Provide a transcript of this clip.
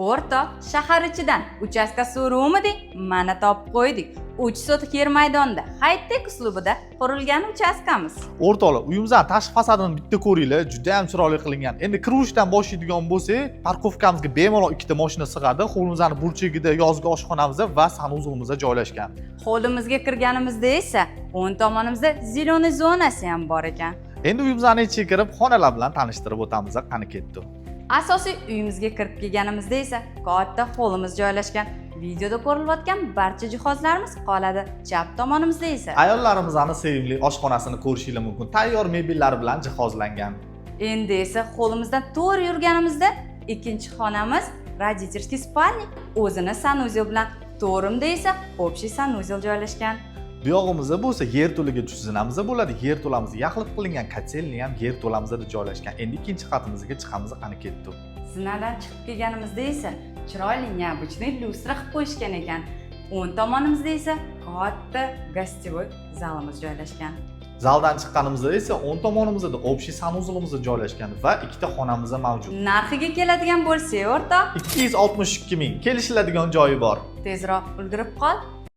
O'rtoq, shahar ichidan uchastka so'rovmiding? Mana topib qo'ydik. 3 sotix yer maydonida high-tech uslubida qurilgan uchastkamiz. O'rtoqlar, uyimizning tashqi fasadini bitta ko'ringlar, juda ham chiroyli qilingan. Endi kiruvishdan boshlaydigan bo'lsak, parkovkamizga bemalol ikkita mashina sig'adi. Hovlimizning burchagida yozgi oshxonamiz va sanuzelimiz joylashgan. Hovlimizga kirganimizda esa o'ng tomonimizda ziloniy zonasi ham bor ekan. Endi uyimizning ichiga kirib, xonalar bilan tanishtirib o'tamiz. Qani ketdi. Asosiy uyimizga kirib kelganimizda esa katta holimiz joylashgan. Videoda ko'rilayotgan barcha jihozlarimiz qoladi. Chap tomonimizda esa Ayollarimizning sevimli oshxonasini ko'rishingiz mumkin. Tayyor mebellar bilan jihozlangan. endi esa holimizdan to'g'ri yurganimizda ikkinchi xonamiz родительский спальник, o'zini sanuzel bilan, to'g'rimda esa общий sanuzel joylashgan. Bu yog'imizda bo'lsa yerto'laga tushzinamiz bo'ladi. Yerto'lamizga yaqinlik qilingan kotelni ham yerto'lamizda joylashgan. Endi ikkinchi qatimizga chiqamiz. Qani ketdi. Zinadan chiqib kelganimizda esa chiroyli neobычный lustra qilib qo'yishgan ekan. O'ng tomonimizda esa katta gostivoy zalimiz joylashgan. Zaldan chiqqanimizda esa o'ng tomonimizda общий sanuzelimiz joylashgan va ikkita xonamiz mavjud. Narxiga keladigan bo'lsak, o'rtoq, 262 ming. Kelishiladigan joyi bor. tezroq ulgurib qol.